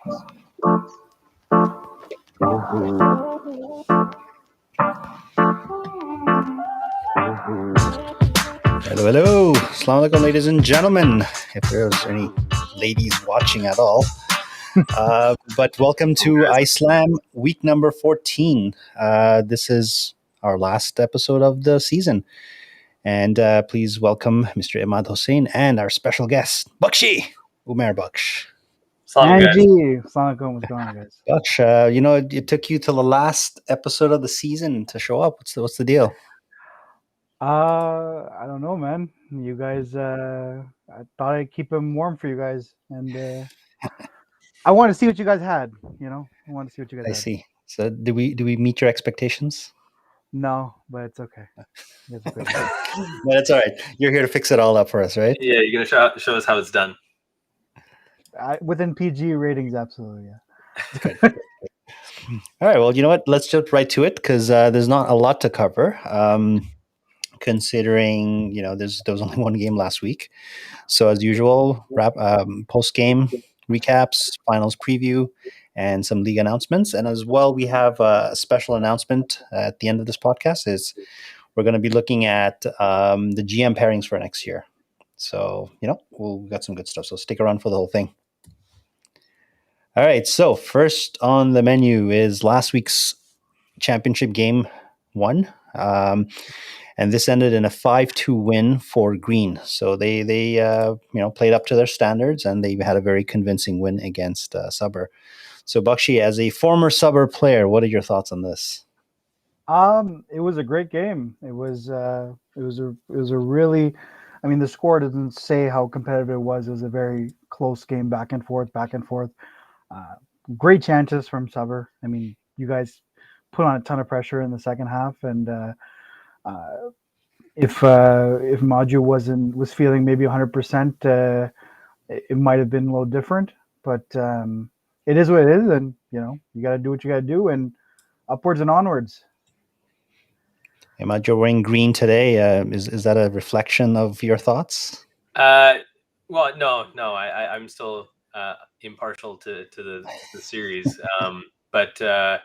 Hello, hello. Assalamu alaikum, ladies and gentlemen. If there's any ladies watching at all. But welcome to ISLAM week number 14. This is our last episode of the season. And please welcome Mr. Imad Hussain and our special guest, Bakshi, Umair Baksh. Angie, Assalamualaikum, what's going on, guys? Baksh, it took you till the last episode of the season to show up. What's the deal? I don't know, man. You guys, I thought I'd keep them warm for you guys, and I want to see what you guys had. I want to see what you guys I had. see. So do we meet your expectations? No, but it's okay. It's okay. No, that's all right. You're here to fix it all up for us, right? Yeah, you're gonna show us how it's done. Within PG ratings, absolutely, yeah. All right. Well, you know what? Let's jump right to it because there's not a lot to cover. Considering there was only one game last week, so as usual, post game recaps, finals preview, and some league announcements, and as well we have a special announcement at the end of this podcast. Is we're going to be looking at the GM pairings for next year. So we've got some good stuff. So stick around for the whole thing. All right. So first on the menu is last week's championship game 1. And this ended in a 5-2 win for Green. So they played up to their standards, and they had a very convincing win against Subber. So Bakshi, as a former Subber player, what are your thoughts on this? It was a great game. It was a really, the score doesn't say how competitive it was. It was a very close game, back and forth. Great chances from Subber. You guys put on a ton of pressure in the second half, and if Maju was feeling maybe 100%, it might have been a little different. But it is what it is, and you got to do what you got to do, and upwards and onwards. Hey, Maju, wearing green today. Is that a reflection of your thoughts? Well, no. I'm still impartial to the series, but.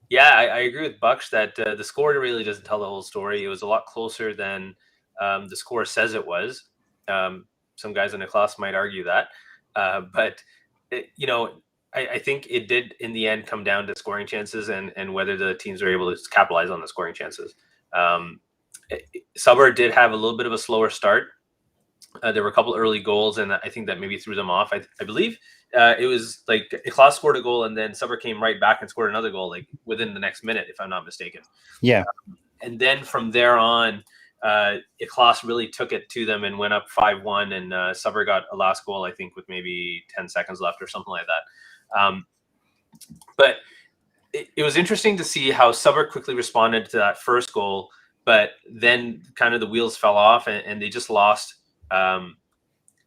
Yeah, I agree with Baksh that the score really doesn't tell the whole story. It was a lot closer than the score says it was. Some guys in the class might argue that, but I think it did in the end come down to scoring chances and whether the teams were able to capitalize on the scoring chances. Subber did have a little bit of a slower start. There were a couple early goals, and I think that maybe threw them off. I believe it was like Ikhlas scored a goal, and then Subber came right back and scored another goal, like within the next minute, if I'm not mistaken. Yeah. And then from there on, Ikhlas really took it to them and went up 5-1, and Subber got a last goal, I think, with maybe 10 seconds left or something like that. But it was interesting to see how Subber quickly responded to that first goal, but then kind of the wheels fell off, and they just lost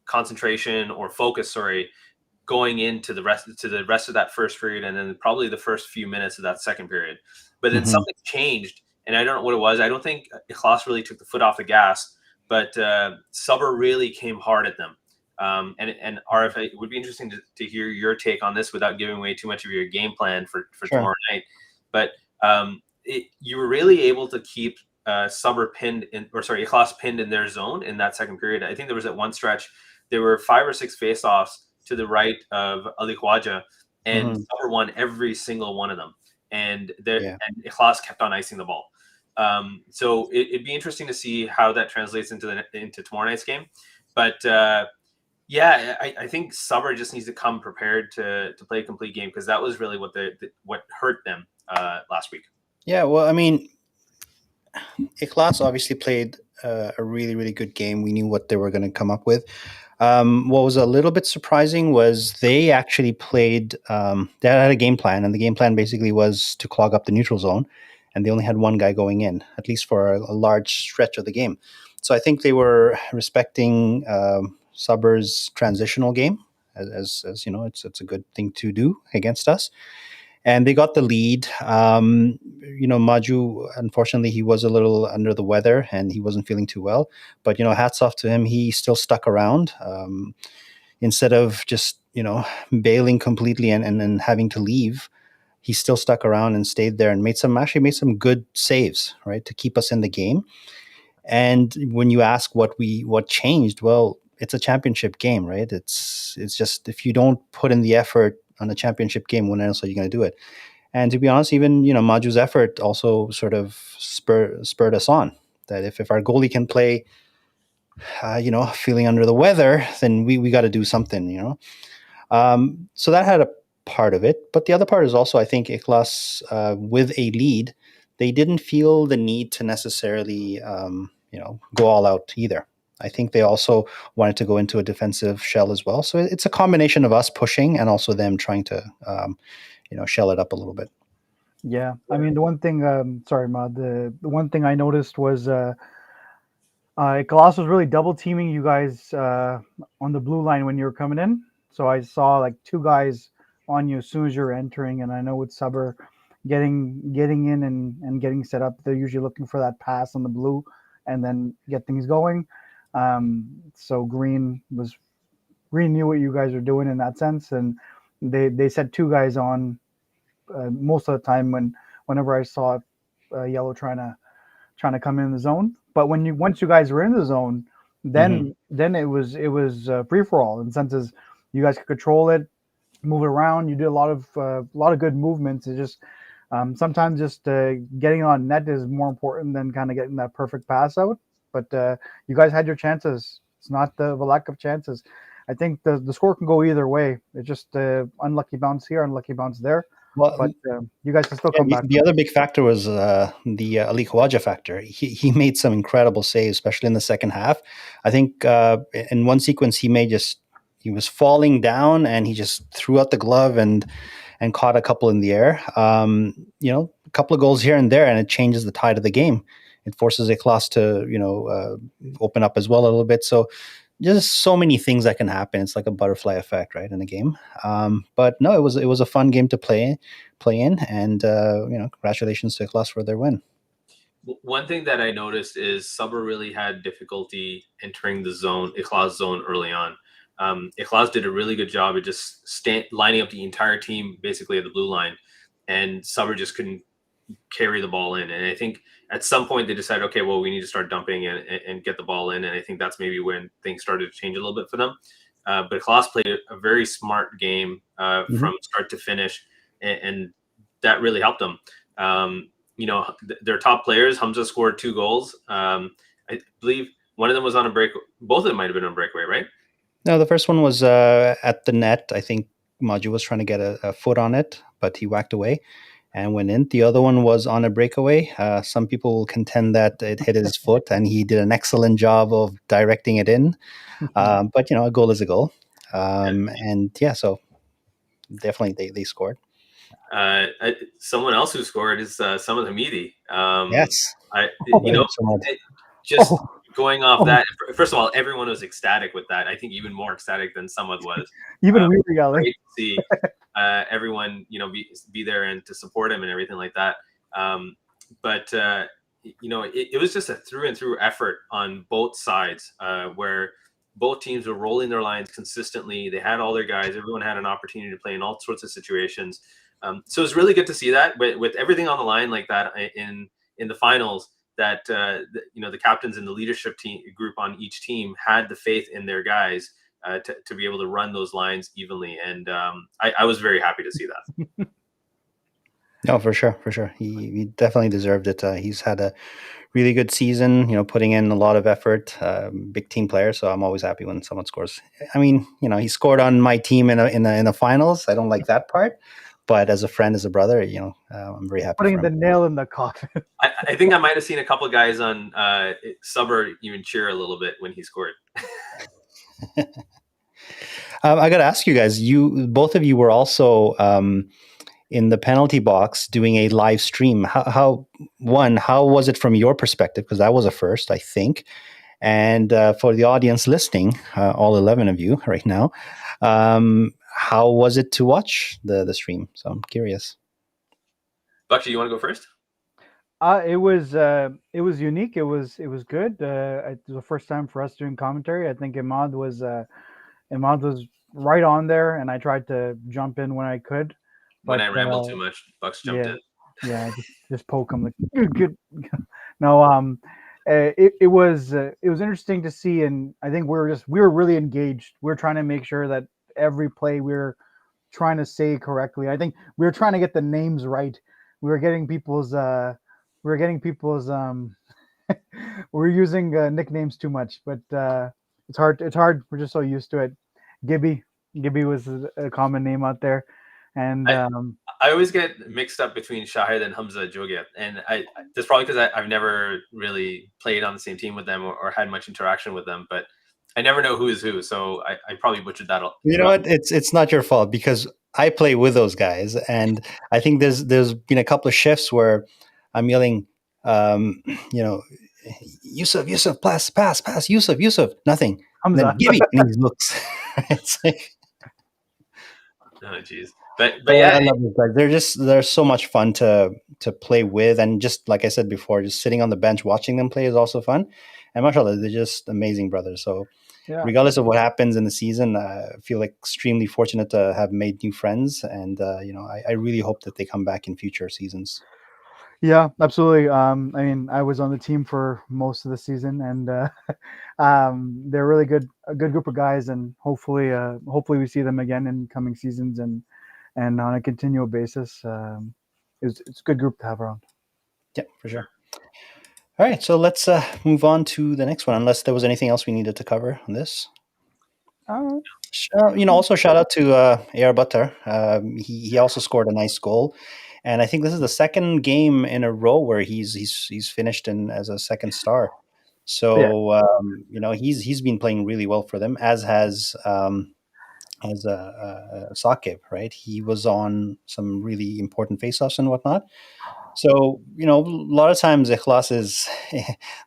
concentration or focus, going into the rest of that first period, and then probably the first few minutes of that second period. But then something changed, and I don't know what it was. I don't think Ikhlas really took the foot off the gas, but Subber really came hard at them. And RF, it would be interesting to hear your take on this without giving away too much of your game plan for tomorrow night. But you were really able to keep Subber Ikhlas pinned in their zone in that second period. I think there was at one stretch there were 5 or 6 face-offs to the right of Ali Khwaja, and Subber won every single one of them. And Ikhlas kept on icing the ball. So it'd be interesting to see how that translates into tomorrow night's game. But I think Subber just needs to come prepared to play a complete game, because that was really what hurt them last week. Yeah, well, Ikhlas obviously played a really, really good game. We knew what they were going to come up with. What was a little bit surprising was they actually played, they had a game plan, and the game plan basically was to clog up the neutral zone, and they only had one guy going in, at least for a large stretch of the game. So I think they were respecting Subber's transitional game, as it's a good thing to do against us. And they got the lead. Maju, unfortunately, he was a little under the weather and he wasn't feeling too well. But, hats off to him. He still stuck around. Instead of just bailing completely and having to leave, he still stuck around and stayed there and made some good saves, right, to keep us in the game. And when you ask what changed, well, it's a championship game, right? It's just, if you don't put in the effort on a championship game, when else are you going to do it? And to be honest, even Maju's effort also sort of spurred us on. That if our goalie can play, feeling under the weather, then we got to do something, So that had a part of it, but the other part is also, I think, Iklas, with a lead, they didn't feel the need to necessarily, go all out either. I think they also wanted to go into a defensive shell as well. So it's a combination of us pushing and also them trying to, shell it up a little bit. Yeah, I mean, the one thing, sorry, Maud, the one thing I noticed was Colossus was really double teaming you guys on the blue line when you were coming in. So I saw like two guys on you as soon as you're entering, and I know with Suber getting in and getting set up, they're usually looking for that pass on the blue and then get things going. So Green knew what you guys were doing in that sense, and they set two guys on most of the time whenever I saw Yellow trying to come in the zone. But once you guys were in the zone, then it was free for all, in the sense as you guys could control it, move it around. You did a lot of good movements. It's just sometimes just getting on net is more important than kind of getting that perfect pass out. But you guys had your chances. It's not the lack of chances. I think the score can go either way. It's just unlucky bounce here, unlucky bounce there. Well, but you guys can still come back. The other big factor was the Ali Khawaja factor. He made some incredible saves, especially in the second half. I think in one sequence he was falling down and he just threw out the glove and caught a couple in the air. A couple of goals here and there, and it changes the tide of the game. It forces Iklas to open up as well a little bit. So just so many things that can happen. It's like a butterfly effect, right, in a game. But no, it was a fun game to play in, and congratulations to Iklas for their win. One thing that I noticed is Suber really had difficulty entering the zone, Iklas zone, early on. Iklas did a really good job of just lining up the entire team basically at the blue line, and Suber just couldn't carry the ball in. And I think at some point they decided, okay, well, we need to start dumping and get the ball in. And I think that's maybe when things started to change a little bit for them. But Iklas played a very smart game from start to finish, and that really helped them. Their top players, Hamza scored 2 goals. I believe one of them was on a break. Both of them might have been on a breakaway, right? No, the first one was at the net. I think Maju was trying to get a foot on it, but he whacked away and went in. The other one was on a breakaway. Some people contend that it hit his foot, and he did an excellent job of directing it in. But a goal is a goal. And yeah, so definitely they scored. Someone else who scored is Samad Hamidi. Yes. Going off that, first of all, everyone was ecstatic with that. I think even more ecstatic than Samad was. Even we were yelling. Great to see everyone, be there and to support him and everything like that. But it was just a through and through effort on both sides, where both teams were rolling their lines consistently. They had all their guys. Everyone had an opportunity to play in all sorts of situations. So it's really good to see that, with everything on the line like that in the finals, that the captains and the leadership team group on each team had the faith in their guys to be able to run those lines evenly, and I was very happy to see that. No, for sure. He definitely deserved it. He's had a really good season, putting in a lot of effort. Big team player, so I'm always happy when someone scores. I mean, he scored on my team in the finals. I don't like that part. But as a friend, as a brother, I'm very happy. Putting the nail in the coffin. I think I might have seen a couple of guys on Suber even cheer a little bit when he scored. I got to ask you guys. Both of you were also in the penalty box doing a live stream. How was it from your perspective? Because that was a first, I think. And for the audience listening, all 11 of you right now. How was it to watch the stream? So I'm curious. Bakshi, you want to go first? It was unique. It was good. It was the first time for us doing commentary. I think Imad was right on there, and I tried to jump in when I could. When But I rambled too much, Bucks jumped yeah, in. yeah, just poke him like good. No, it was interesting to see, and I think we were really engaged. We were trying to make sure that every play we were trying to say correctly. I think we were trying to get the names right. We were getting people's we were getting people's we're using nicknames too much, but it's hard. It's hard. We're just so used to it. Gibby, Gibby was a common name out there, and I always get mixed up between Shahid and Hamza Jogia, and that's probably because I've never really played on the same team with them or had much interaction with them, but I never know who is who, so I probably butchered that. You know what? It's not your fault because I play with those guys, and I think there's been a couple of shifts where I'm yelling, um, you know, Yusuf, pass, Yusuf, nothing. And then Hamza. Gibby, and he looks. It's like, Oh, geez. But I yeah, love those guys. They're so much fun to play with, and just like I said before, just sitting on the bench watching them play is also fun. And mashallah, they're just amazing brothers. So Yeah. regardless of what happens in the season, I feel extremely fortunate to have made new friends, and I really hope that they come back in future seasons. Yeah, absolutely. I mean, I was on the team for most of the season, and they're really a good group of guys, and hopefully we see them again in coming seasons, and on a continual basis. It's a good group to have around. Yeah, for sure. All right, so let's move on to the next one. Unless there was anything else we needed to cover on this. Also shout out to AR Butler. He also scored a nice goal, and I think this is the second game in a row where he's finished in as a second star. So he's been playing really well for them, as has Sakib. Right, he was on some really important faceoffs and whatnot. So a lot of times Ikhlas is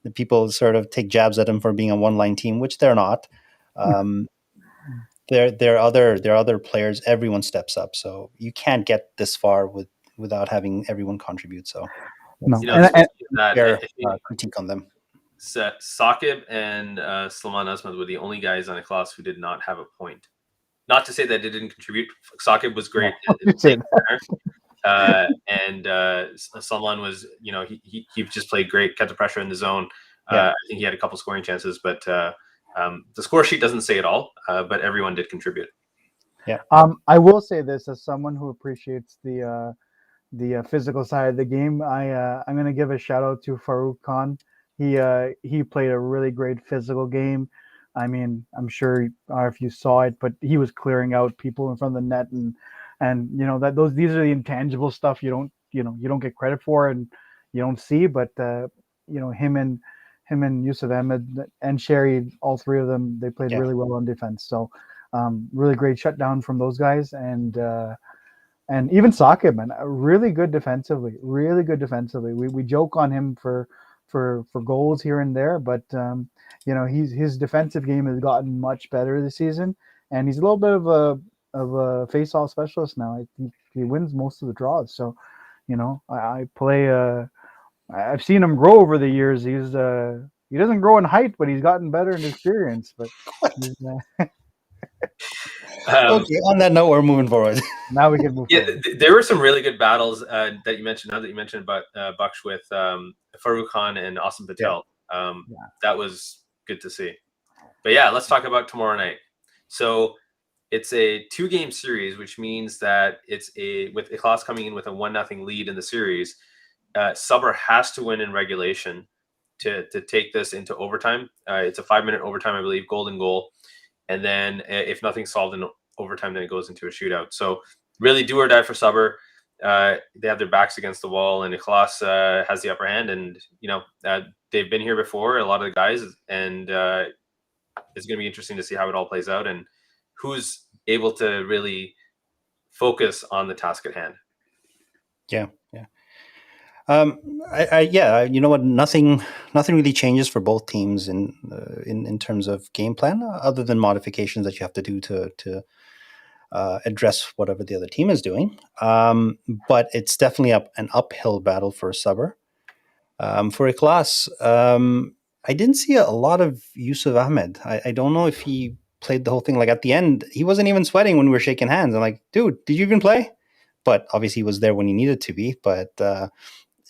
the people sort of take jabs at him for being a one-line team, which they're not. There are other players. Everyone steps up, so you can't get this far without having everyone contribute. So, No. fair critique on them. Sakib and Salman Asmad were the only guys on a class who did not have a point. Not to say that they didn't contribute. Sakib was great, and Salman was, he just played great, kept the pressure in the zone. I think he had a couple scoring chances, but the score sheet doesn't say it all, but everyone did contribute. Yeah. I will say this as someone who appreciates the physical side of the game. I'm going to give a shout out to Farouk Khan. He played a really great physical game. I mean, I'm sure if you saw it, but he was clearing out people in front of the net, and these are the intangible stuff you don't get credit for and you don't see, but him and Yusuf Ahmed and Sherry, all three of them, they played really well on defense. So really great shutdown from those guys, and even Sakib, man, really good defensively. We joke on him for goals here and there, but his defensive game has gotten much better this season, and he's a little bit of a face-off specialist now. I think he wins most of the draws. So, I play. I've seen him grow over the years. He doesn't grow in height, but he's gotten better in experience. But okay. On that note, we're moving forward. Now we can move. Forward. There were some really good battles that you mentioned. Now that you mentioned about Baksh with Farouk Khan and Asim Patel, that was good to see. But yeah, let's talk about tomorrow night. So it's a 2-game series, which means that with Ikhlas coming in with a 1-0 lead in the series. Sabr has to win in regulation to take this into overtime. It's a 5-minute overtime, I believe, golden goal. And then if nothing's solved in overtime, then it goes into a shootout. So really do or die for Sabr. They have their backs against the wall, and Ikhlas has the upper hand. And, they've been here before, a lot of the guys, and it's going to be interesting to see how it all plays out and who's able to really focus on the task at hand. Yeah. You know what? Nothing really changes for both teams in terms of game plan, other than modifications that you have to do to address whatever the other team is doing. But it's definitely an uphill battle for Sabr. For Ikhlas, I didn't see a lot of Yusuf Ahmed. I don't know if he played the whole thing. Like at the end, he wasn't even sweating when we were shaking hands. I'm like, dude, did you even play? But obviously, he was there when he needed to be. But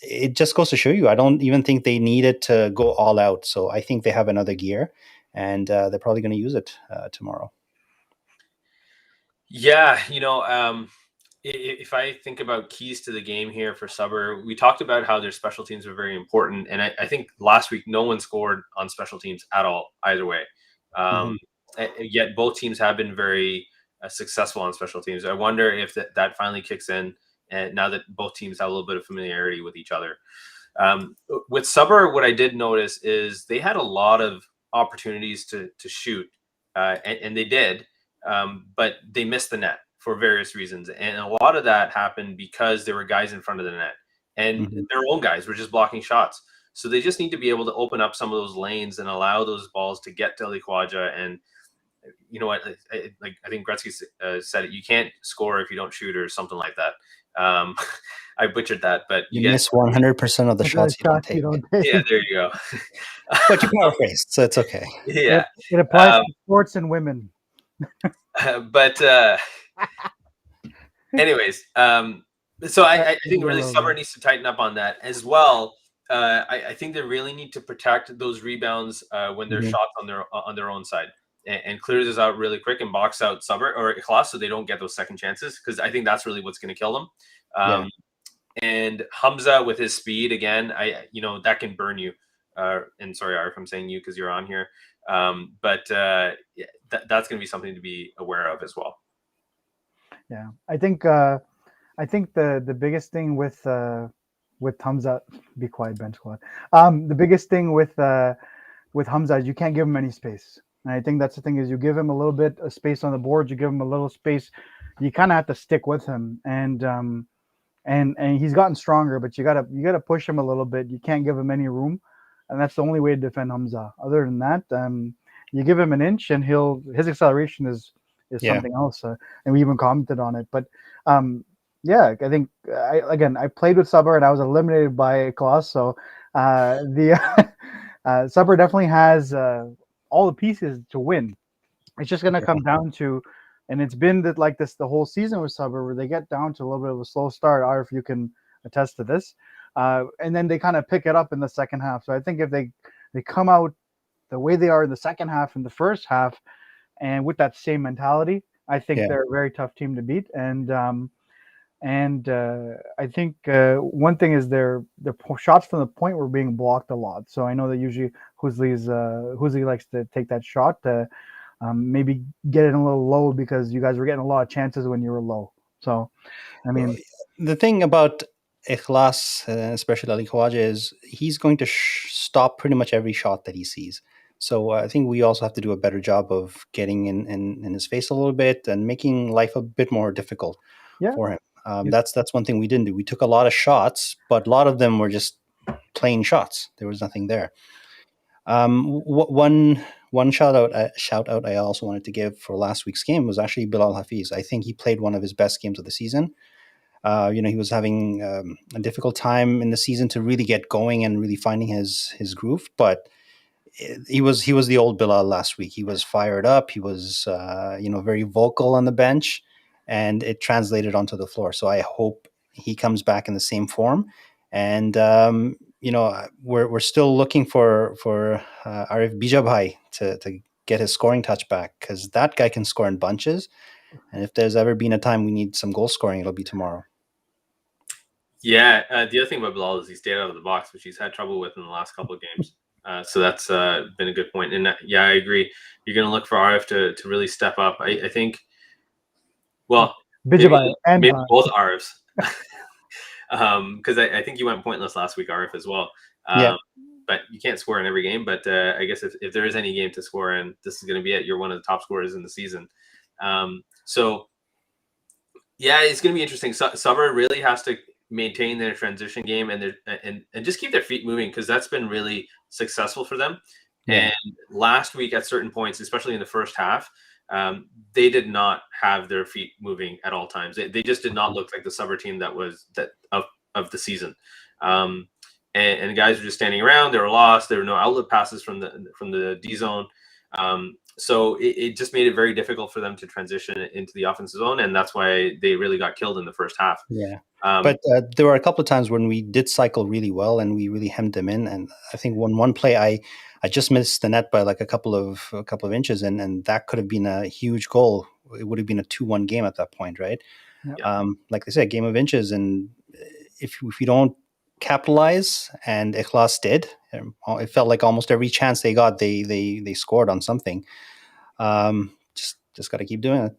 it just goes to show you, I don't even think they needed to go all out. So I think they have another gear, and they're probably going to use it tomorrow. Yeah, if I think about keys to the game here for Suber, we talked about how their special teams are very important, and I think last week no one scored on special teams at all, either way. Yet both teams have been very successful on special teams. I wonder if that finally kicks in, and now that both teams have a little bit of familiarity with each other. With Suber, what I did notice is they had a lot of opportunities to shoot, and they did, but they missed the net for various reasons. And a lot of that happened because there were guys in front of the net, and their own guys were just blocking shots. So they just need to be able to open up some of those lanes and allow those balls to get to Likwaja. And you know what? I think Gretzky said it. You can't score if you don't shoot, or something like that. I butchered that, but you miss 100% of the shots you don't take. Yeah, there you go. But you paraphrased, so it's okay. Yeah, it applies to sports and women. But anyways, so I think really Suber needs to tighten up on that as well. I think they really need to protect those rebounds when they're shots on their own side, and clear this out really quick and box out Suber or Ikhlas so they don't get those second chances, because I think that's really what's going to kill them. And Hamza with his speed again, that can burn you. And sorry, Arif, I'm saying you because you're on here. But that's going to be something to be aware of as well. Yeah, I think the biggest thing with Hamza, be quiet, bench squad. The biggest thing with Hamza is you can't give him any space, and I think that's the thing is you give him a little bit of space on the board, you give him a little space, you kind of have to stick with him, and he's gotten stronger, but you gotta push him a little bit. You can't give him any room, and that's the only way to defend Hamza. Other than that, you give him an inch, and his acceleration is something else. And we even commented on it. But I think I played with Suber and I was eliminated by Ikhlas. So the Suber definitely has all the pieces to win. It's just going to come down to, and it's been like this the whole season with Suber, where they get down to a little bit of a slow start. Or if you can attest to this, and then they kind of pick it up in the second half. So I think if they come out the way they are in the second half and the first half, and with that same mentality, I think they're a very tough team to beat. And I think one thing is their shots from the point were being blocked a lot. So I know that usually Huzli likes to take that shot, maybe get it a little low, because you guys were getting a lot of chances when you were low. So, I mean, the thing about Ikhlas, especially Likwaja, is he's going to stop pretty much every shot that he sees. So I think we also have to do a better job of getting in his face a little bit and making life a bit more difficult for him. That's one thing we didn't do. We took a lot of shots, but a lot of them were just plain shots. There was nothing there. One shout out I also wanted to give for last week's game was actually Bilal Hafiz. I think he played one of his best games of the season. He was having a difficult time in the season to really get going and really finding his groove, but he was the old Bilal last week. He was fired up. He was very vocal on the bench, and it translated onto the floor. So I hope he comes back in the same form. And we're still looking for Arif Bijabhai to get his scoring touch back, because that guy can score in bunches. And if there's ever been a time we need some goal scoring, it'll be tomorrow. Yeah, the other thing about Bilal is he stayed out of the box, which he's had trouble with in the last couple of games. So that's been a good point. And I agree. You're going to look for RF to really step up. I think, well, maybe both RFs. Because I think you went pointless last week, RF, as well. But you can't score in every game. But I guess if there is any game to score in, this is going to be it. You're one of the top scorers in the season. So, yeah, it's going to be interesting. Suber really has to maintain their transition game and just keep their feet moving, because that's been really successful for them. And last week at certain points, especially in the first half, they did not have their feet moving at all times. They just did not look like the Suber team that of the season. And the guys were just standing around. They were lost. There were no outlet passes from the D zone. So it just made it very difficult for them to transition into the offensive zone, and that's why they really got killed in the first half. Yeah. But there were a couple of times when we did cycle really well and we really hemmed them in. And I think one play I just missed the net by like a couple of inches, and that could have been a huge goal. It would have been a 2-1 game at that point, right? Yeah. Like I said, game of inches, and if you don't capitalize, and Ikhlas did, it felt like almost every chance they got, they scored on something. Just got to keep doing it.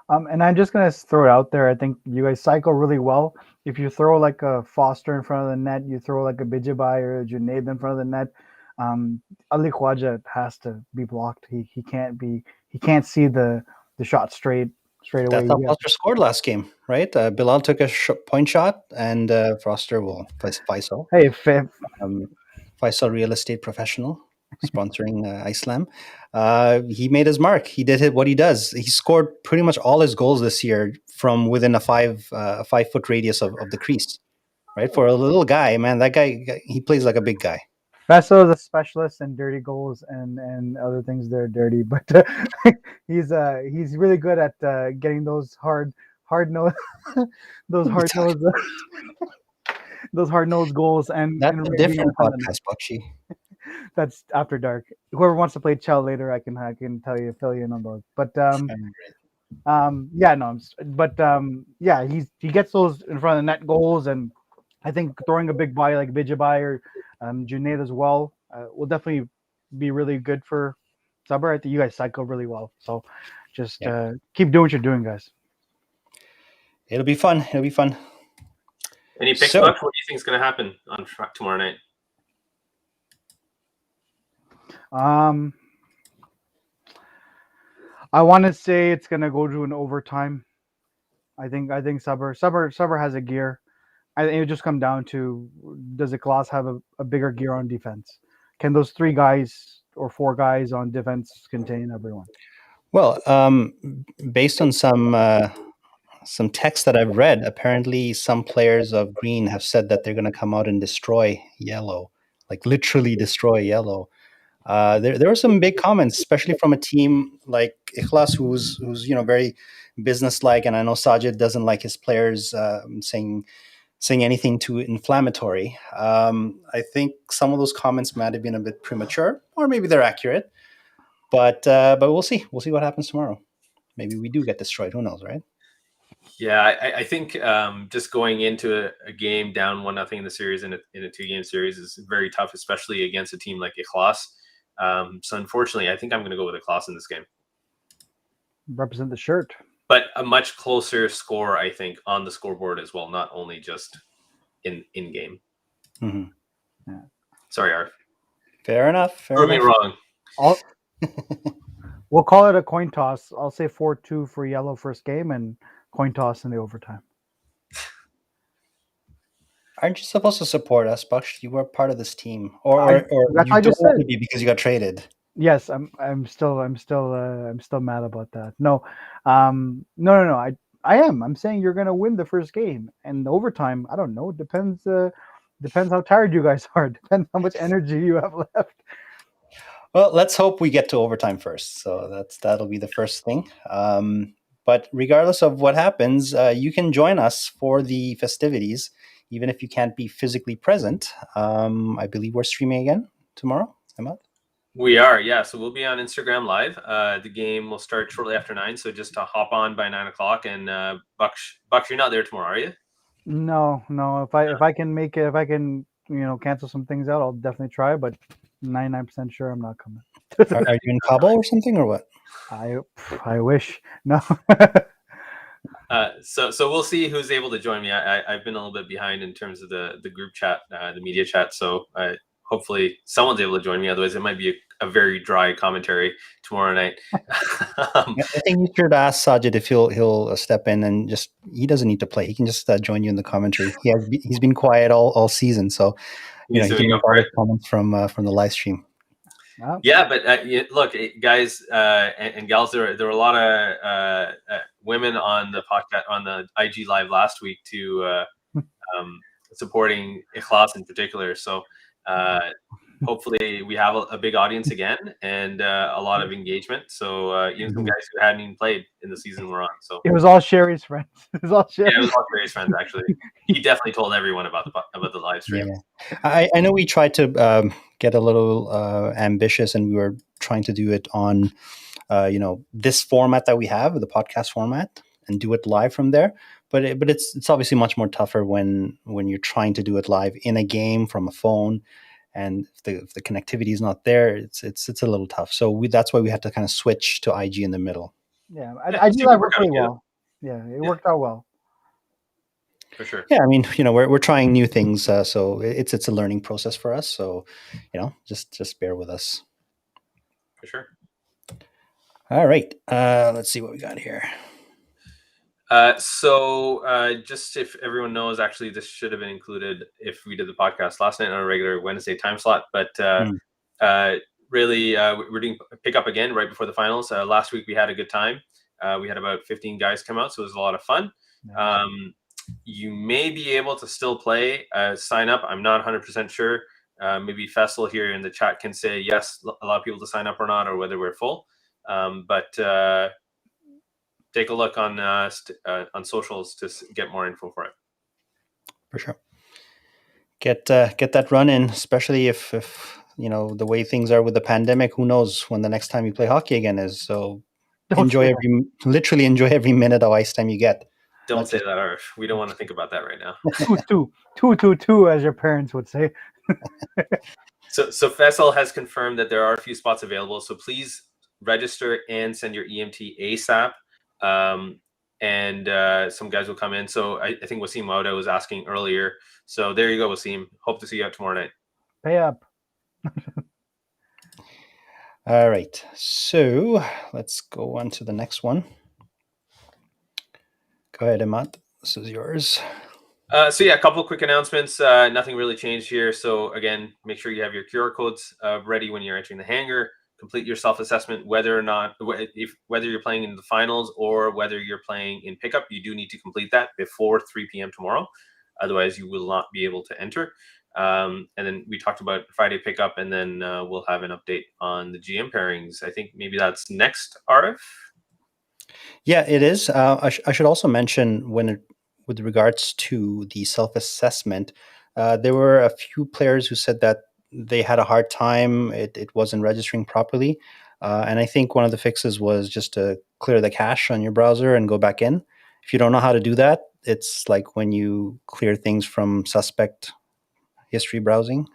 And I'm just gonna throw it out there. I think you guys cycle really well. If you throw like a Foster in front of the net, you throw like a Bijabai or a Junaid in front of the net. Ali Khwaja has to be blocked. He can't see the shot straight away. That's how Foster scored last game, right? Bilal took a point shot, and Foster Faisal. Hey, Faisal Real Estate Professional, sponsoring Islam. He made his mark. He did what he does. He scored pretty much all his goals this year from within a 5-foot radius of the crease. Right, for a little guy, man, that guy, he plays like a big guy. Faisal is a specialist in dirty goals and other things that are dirty, but he's really good at getting those hard nose those hard nose goals. And that's a different podcast, Bakshi. That's after dark. Whoever wants to play Chow later, I can fill you in on those. But he gets those in front of the net goals, and I think throwing a big body like Bijabai or Junaid as well will definitely be really good for Sabar. I think you guys cycle really well, so just keep doing what you're doing, guys. It'll be fun. Any picks, Buck? What do you think is going to happen on tomorrow night? I want to say it's going to go to an overtime. I think Sabar has a gear. I think it would just come down to, does Ikhlas have a bigger gear on defense? Can those 3 guys or 4 guys on defense contain everyone? Well, based on some text that I've read, apparently some players of Green have said that they're going to come out and destroy Yellow, like literally destroy Yellow. There were some big comments, especially from a team like Ikhlas, who's very businesslike, and I know Sajid doesn't like his players saying anything too inflammatory. I think some of those comments might have been a bit premature, or maybe they're accurate. But we'll see. We'll see what happens tomorrow. Maybe we do get destroyed. Who knows, right? Yeah, I think just going into a game down 1-0 in the series in a 2-game series is very tough, especially against a team like Ikhlas. So unfortunately, I think I'm going to go with Ikhlas in this game. Represent the shirt. But a much closer score, I think, on the scoreboard as well, not only just in game. Mm-hmm. Yeah. Sorry, Arf. Fair enough. Prove me wrong. We'll call it a coin toss. I'll say 4-2 for Yellow first game and coin toss in the overtime. Aren't you supposed to support us, Baksh? You were part of this team, or that's you I just don't want said to be because you got traded. Yes, I'm still mad about that. No. I am. I'm saying you're gonna win the first game, and the overtime, I don't know. Depends how tired you guys are. Depends how much energy you have left. Well, let's hope we get to overtime first. So that'll be the first thing. But regardless of what happens, you can join us for the festivities, even if you can't be physically present. I believe we're streaming again tomorrow. Ahmad? We are, yeah. So we'll be on Instagram Live. The game will start shortly after 9. So just to hop on by 9 o'clock. And Baksh, you're not there tomorrow, are you? No. If I can make it, if I can, cancel some things out, I'll definitely try. But 99% sure I'm not coming. Are you in Kabul or something, or what? I wish. No. So we'll see who's able to join me. I've been a little bit behind in terms of the group chat, the media chat. So hopefully someone's able to join me. Otherwise, it might be a very dry commentary tomorrow night. I think you should ask Sajid if he'll step in and he doesn't need to play. He can just join you in the commentary. He's been quiet all season, so he can make all his comments from the live stream. Wow. Yeah, but look, guys and gals, there were a lot of women on the podcast on the IG Live last week to supporting Ikhlas in particular. So hopefully we have a big audience again and a lot of engagement. So even some guys who hadn't even played in the season we're on. So It was all Sherry's friends. It was all Sherry's. yeah, it was all Barry's friends actually. He definitely told everyone about the live stream. Yeah. I know we tried to get a little ambitious, and we were trying to do it on this format that we have, the podcast format, and do it live from there. But it's obviously much more tougher when you're trying to do it live in a game from a phone, and if the connectivity is not there, it's a little tough. So that's why we had to kind of switch to IG in the middle. Yeah, I think that worked really well. Yeah, it worked out well. For sure. Yeah, I mean, we're trying new things, so it's a learning process for us. So, just bear with us. For sure. All right, let's see what we got here. So just if everyone knows, actually, this should have been included if we did the podcast last night on a regular Wednesday time slot. But really, we're doing pickup again right before the finals. Last week we had a good time. We had about 15 guys come out, so it was a lot of fun. Nice. You may be able to still play, sign up. I'm not 100% sure. Maybe Fessel here in the chat can say yes, a lot of people to sign up or not, or whether we're full. But take a look on socials to get more info for it. For sure. Get that run in, especially if the way things are with the pandemic. Who knows when the next time you play hockey again is? So literally enjoy every minute of ice time you get. Don't say that, Arif. We don't want to think about that right now. two, as your parents would say. So Fessel has confirmed that there are a few spots available. So please register and send your EMT ASAP. And some guys will come in. So I think Wasim Wauda was asking earlier. So there you go, Wasim. Hope to see you out tomorrow night. Pay up. All right. So let's go on to the next one. Go ahead, Imad. This is yours. So yeah, a couple of quick announcements. Nothing really changed here. So again, make sure you have your QR codes ready when you're entering the hangar. Complete your self-assessment, whether you're playing in the finals or whether you're playing in pickup. You do need to complete that before 3 p.m. tomorrow. Otherwise, you will not be able to enter. And then we talked about Friday pickup, and then we'll have an update on the GM pairings. I think maybe that's next, Arif. Yeah, it is. I should also mention with regards to the self-assessment, there were a few players who said that they had a hard time. It wasn't registering properly. And I think one of the fixes was just to clear the cache on your browser and go back in. If you don't know how to do that, it's like when you clear things from suspect history browsing.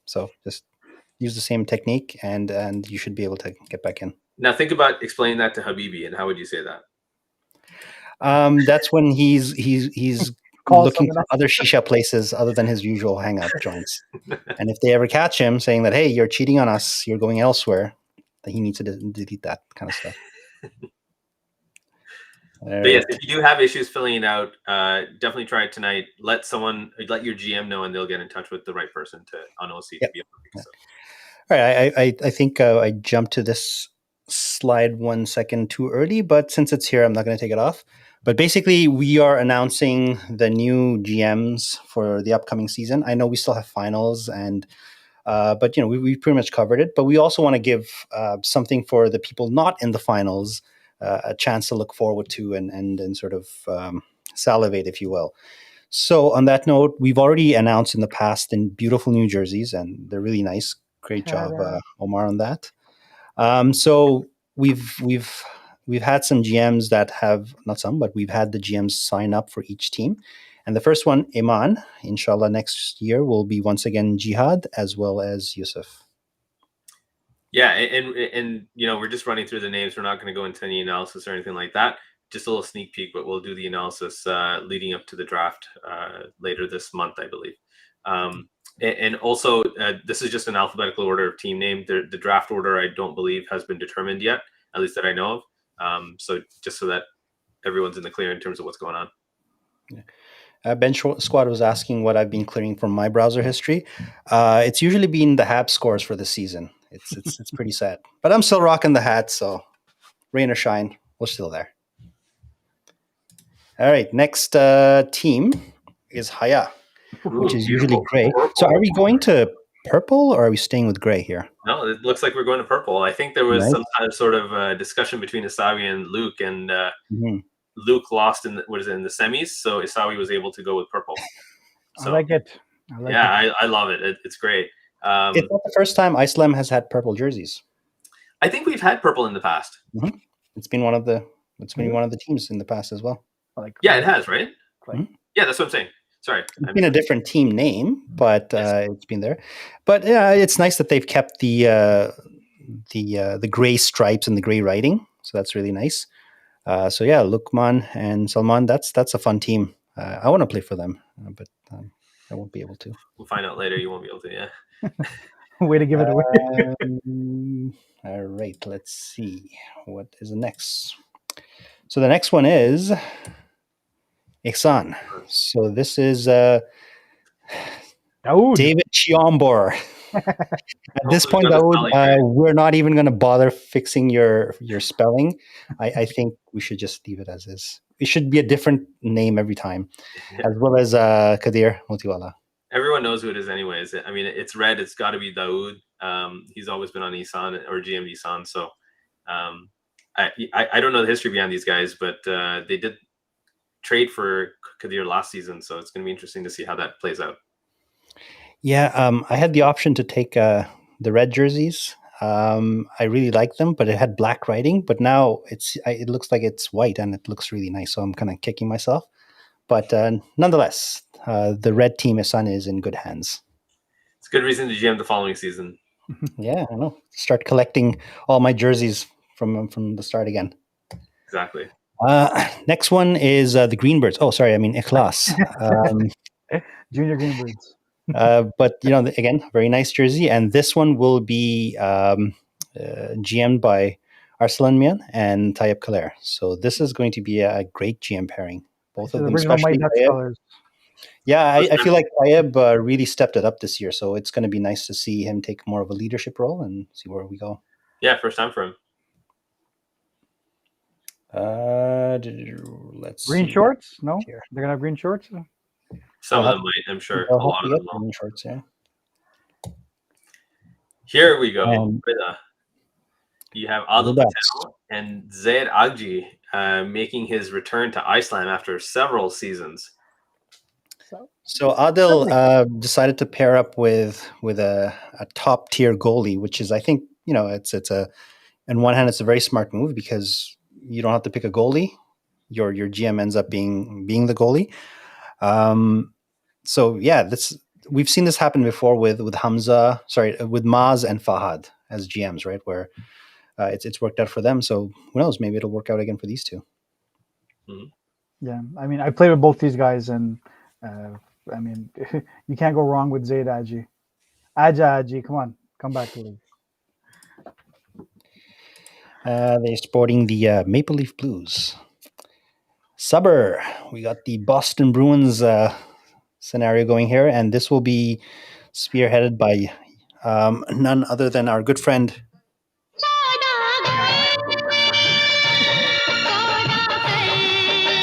So just use the same technique and you should be able to get back in. Now think about explaining that to Habibi, and how would you say that? That's when he's looking for other shisha places other than his usual hangout joints. And if they ever catch him saying that, hey, you're cheating on us, you're going elsewhere, then he needs to delete that kind of stuff. But yes, if you do have issues filling it out, definitely try it tonight. Let your GM know, and they'll get in touch with the right person on OC to be able to fix it. All right, I think I jumped to this slide 1 second too early, but since it's here, I'm not going to take it off. But basically, we are announcing the new GMs for the upcoming season. I know we still have finals, but we pretty much covered it. But we also want to give something for the people not in the finals, a chance to look forward to and sort of salivate, if you will. So on that note, we've already announced in the past in beautiful new jerseys, and they're really nice. Great job, Omar, on that. So we've had some GMs that have, not some, but we've had the GMs sign up for each team. And the first one, Iman, inshallah, next year will be once again Jihad as well as Yusuf. Yeah, and we're just running through the names. We're not going to go into any analysis or anything like that. Just a little sneak peek, but we'll do the analysis leading up to the draft later this month, I believe. And also, this is just an alphabetical order of team name. The draft order, I don't believe, has been determined yet, at least that I know of. So just so that everyone's in the clear in terms of what's going on. Yeah. Bench Squad was asking what I've been clearing from my browser history. It's usually been the HAB scores for the season. It's pretty sad, but I'm still rocking the hat. So rain or shine, we're still there. All right, next team is Haya, which is usually great. So are we going to purple, or are we staying with gray here? No, it looks like we're going to purple. I think there was Nice. some kind of sort of discussion between Isawi and Luke, and Mhm. Luke lost in in the semis, so Isawi was able to go with purple. So I like it. I like yeah, it. I love it. It's great. It's not the first time Iceland has had purple jerseys. I think we've had purple in the past. It's been one of the teams in the past as well. Like Yeah, it has, right? like- Yeah, that's what I'm saying. Sorry, It's been a different team name, but it's been there. But yeah, it's nice that they've kept the gray stripes and the gray writing. So that's really nice. So yeah, Lukman and Salman, that's a fun team. I want to play for them, but I won't be able to. We'll find out later. You won't be able to. Yeah. way to give it away. All right, let's see. What is the next? So the next one is Iksan. So this is Daoud. David Chiombor. At this point, Hopefully Daoud, it's not spelling we're not even going to bother fixing your spelling. I think we should just leave it as is. It should be a different name every time, as well as Kadir Motiwala. Everyone knows who it is, anyways. I mean, it's red. It's got to be Daoud. He's always been on Isan or GM Isan. So I don't know the history behind these guys, but they did trade for Kadir last season, so it's going to be interesting to see how that plays out. Yeah, I had the option to take the red jerseys. I really like them, but it had black writing. But now it looks like it's white, and it looks really nice. So I'm kind of kicking myself. But nonetheless, the red team Isan is in good hands. It's a good reason to GM the following season. Yeah, I know. Start collecting all my jerseys from the start again. Exactly. Next one is the Greenbirds. Oh, sorry, I mean Ikhlas. Junior Greenbirds. But again, very nice jersey, and this one will be GM'd by Arsalan Mian and Tayyip Kaler. So this is going to be a great GM pairing. Both of them, especially Tayyip. Yeah, I feel like Tayyip really stepped it up this year, so it's going to be nice to see him take more of a leadership role and see where we go. Yeah, first time for him. Let's green see. shorts? No, they're gonna have green shorts. Some of them might, I'm sure. A lot of them will. Green shorts, yeah. Here we go. You have Adil Patel and Zaid Agji making his return to Iceland after several seasons. So Adil decided to pair up with a top tier goalie, which is, I think, it's a, on one hand, it's a very smart move because you don't have to pick a goalie. Your GM ends up being the goalie. So yeah, we've seen this happen before with with Maz and Fahad as GMs, right? Where it's worked out for them. So who knows? Maybe it'll work out again for these two. Mm-hmm. Yeah, I mean, I played with both these guys, and I mean, you can't go wrong with Zaid Agji. Agji, come back to league. They're sporting the Maple Leaf Blues. Subber, we got the Boston Bruins scenario going here, and this will be spearheaded by none other than our good friend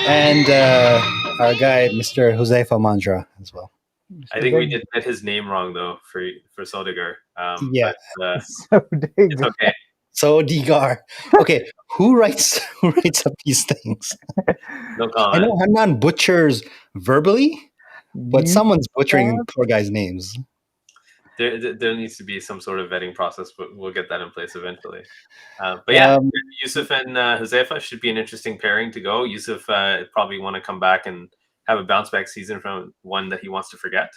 and our guy, Mr. Huzaifa Manjra, as well. I think we did get his name wrong though for Sodigar. Yeah, but, it's okay. Sodigar. Okay, who writes up these things? No comment. I know Hanan butchers verbally, but someone's butchering poor guys' names. There needs to be some sort of vetting process, but we'll get that in place eventually. But yeah, Yusuf and Huzaifa should be an interesting pairing to go. Yusuf probably want to come back and have a bounce back season from one that he wants to forget.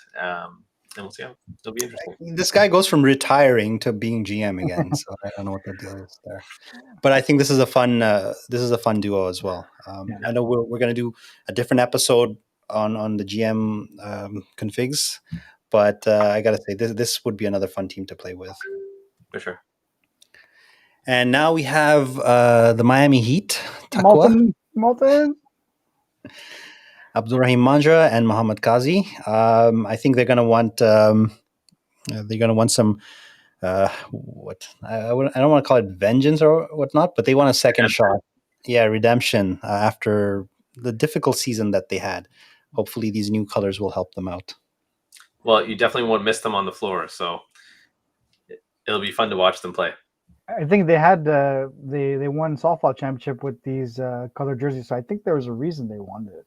And we'll see how it'll be interesting. This guy goes from retiring to being GM again, so I don't know what the deal is there. But I think this is a fun duo as well. I know we're going to do a different episode on the GM configs, but I got to say this would be another fun team to play with. For sure. And now we have the Miami Heat, Taqwa, Malton. Abdulrahim Manjra and Mohammad Qazi. I think they're going to want some what I don't want to call it vengeance or whatnot, but they want a second shot. Yeah, redemption after the difficult season that they had. Hopefully, these new colors will help them out. Well, you definitely won't miss them on the floor. So It'll be fun to watch them play. I think they had they won softball championship with these colored jerseys, so I think there was a reason they wanted it.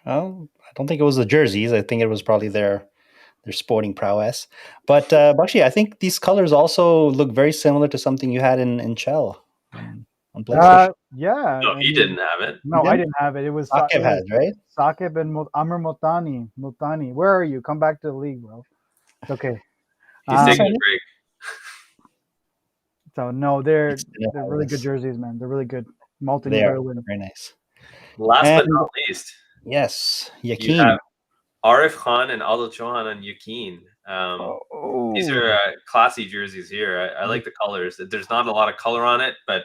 Well, I don't think it was the jerseys. I think it was probably their sporting prowess. But Bakshi, I think these colors also look very similar to something you had in Chell on PlayStation. Yeah. No, he didn't have it. No, You I didn't? didn't have it. It was Sakib had, right? Sakib and Amr Multani. Where are you? Come back to the league, bro. It's okay. He's taking a break. So no, they're Still have really good this. jerseys, man. They're really good. They Multi-color are win. very nice. Last but And- not least, Yes, you Yakin. have Arif Khan and Adil Chauhan and Yakin. These are classy jerseys here. I like the colors. There's not a lot of color on it, but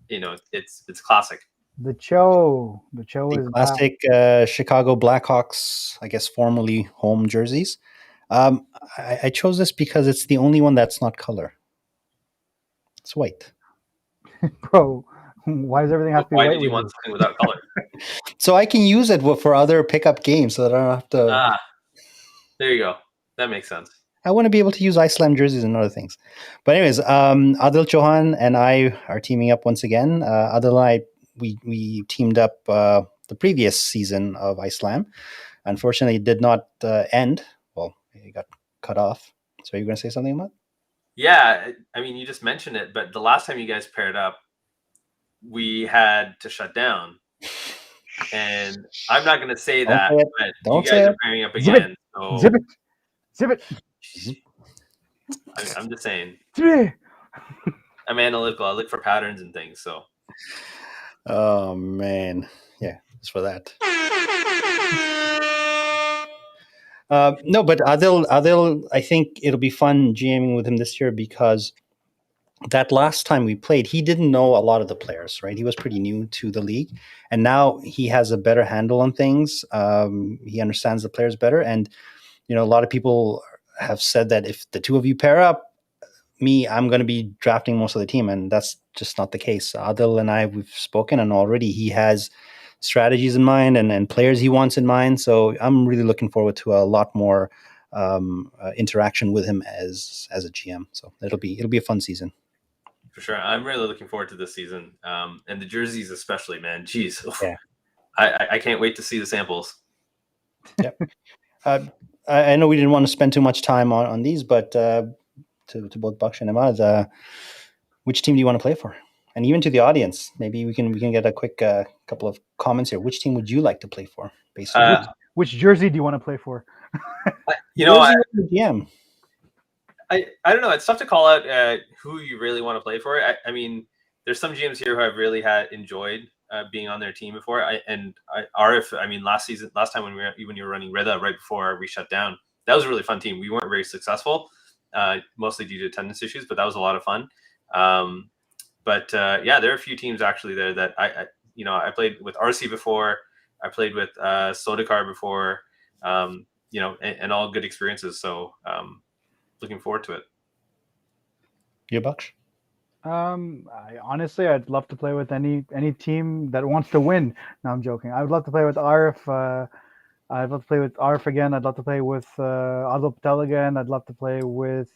it's classic. The Cho is The classic Chicago Blackhawks, I guess formerly home jerseys. I chose this because it's the only one that's not color. It's white. bro. Why does everything have to be Why white did you with want you? something without color? So I can use it for other pickup games so that I don't have to. There you go. That makes sense. I want to be able to use Iceland jerseys and other things. But anyways, Adil Chauhan and I are teaming up once again. Adil and I, we teamed up the previous season of Iceland. Unfortunately, it did not end. Well, it got cut off. So are you going to say something about it? Yeah, I mean, you just mentioned it, but the last time you guys paired up, we had to shut down. And I'm not going to say Don't that, say it. but Don't you say guys are it. pairing up Zip it. again. So Zip it. I'm just saying. Zip it. I'm analytical. I look for patterns and things. So Oh, man. Yeah, it's for that. No, but Adil, I think it'll be fun GMing with him this year because that last time we played, he didn't know a lot of the players, right? He was pretty new to the league, and now he has a better handle on things. He understands the players better, and a lot of people have said that if the two of you pair up, I'm going to be drafting most of the team, and that's just not the case. Adil and I, we've spoken, and already he has strategies in mind and players he wants in mind. So I'm really looking forward to a lot more interaction with him as a GM. So it'll be a fun season. for sure, I'm really looking forward to this season, and the jerseys especially, man. Jeez, Yeah. I can't wait to see the samples. Yep. I know we didn't want to spend too much time on these, but to both Baksh and Ahmad, which team do you want to play for? And even to the audience, maybe we can get a quick couple of comments here. Which team would you like to play for? Based on Which jersey do you want to play for? the GM. I don't know. It's tough to call out who you really want to play for. I mean, there's some GMs here who I've really enjoyed being on their team before. Arif, I mean, last time when you were running Rida right before we shut down, that was a really fun team. We weren't very successful, mostly due to attendance issues, but that was a lot of fun. Yeah, there are a few teams actually there that I played with RC before. I played with Sodakar before. And all good experiences. So looking forward to it. You, Baksh? Honestly, I'd love to play with any team that wants to win. No, I'm joking. I would love to play with Arif. I'd love to play with Arif again. I'd love to play with Adil Patel again. I'd love to play with.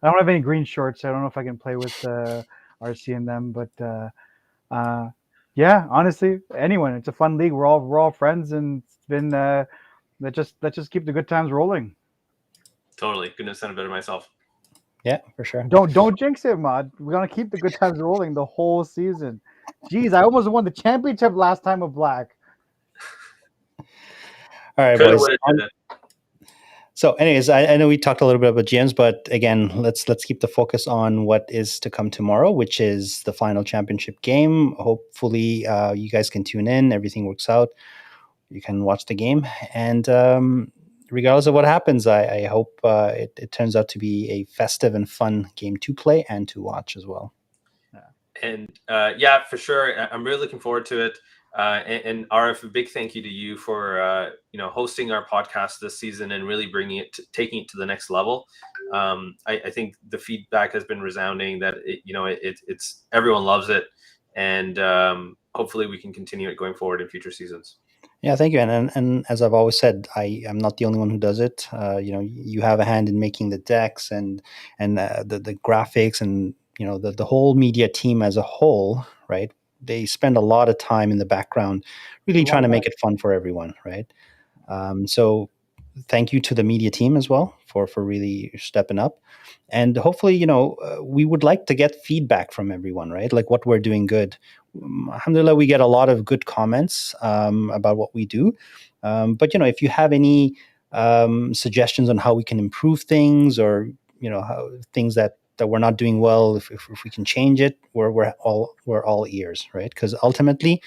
I don't have any green shorts. So I don't know if I can play with RC and them, but yeah, honestly, anyone. It's a fun league. We're all friends, and it's been let's just keep the good times rolling. Totally, couldn't have said it better myself. Yeah, for sure. Don't jinx it, Mod. We're gonna keep the good times rolling the whole season. Jeez, I almost won the championship last time with Black. All right, Could've boys. would've. So, anyways, I know we talked a little bit about GMs, but again, let's keep the focus on what is to come tomorrow, which is the final championship game. Hopefully, you guys can tune in. Everything works out. You can watch the game, and regardless of what happens, I hope it turns out to be a festive and fun game to play and to watch as well. And yeah, for sure, I'm really looking forward to it. And Arif, a big thank you to you for hosting our podcast this season and really taking it to the next level. I think the feedback has been resounding that it's everyone loves it, and hopefully we can continue it going forward in future seasons. Yeah, thank you. And as I've always said, I'm not the only one who does it. You have a hand in making the decks and the graphics and the whole media team as a whole, right? They spend a lot of time in the background, really trying to make it fun for everyone, right? So thank you to the media team as well for really stepping up, and hopefully we would like to get feedback from everyone, right? Like what we're doing good. Alhamdulillah, we get a lot of good comments about what we do, but if you have any suggestions on how we can improve things, or how things that we're not doing well, if we can change it, we're all ears, right? Because ultimately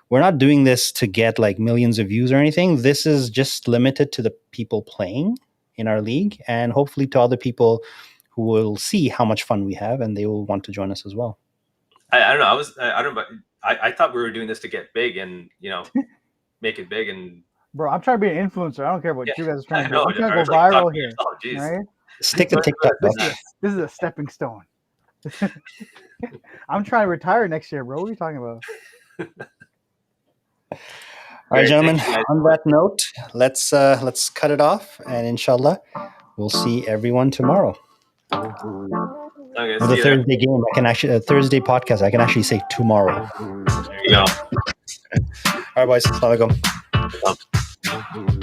we're not doing this to get like millions of views or anything. This is just limited to the people playing in our league, and hopefully to other people who will see how much fun we have and they will want to join us as well. I don't know. I don't know. I thought we were doing this to get big and make it big. And bro, I'm trying to be an influencer. I don't care what you guys are trying to do. I'm trying to go like, viral here. Oh, geez. Right? Stick to TikTok. This is a stepping stone. I'm trying to retire next year, bro. What are you talking about? All right, gentlemen. On that note, let's cut it off, and inshallah, we'll see everyone tomorrow. Okay, the Thursday game, I can actually Thursday podcast. I can actually say tomorrow. There you go. All right, boys. Assalamu alaikum.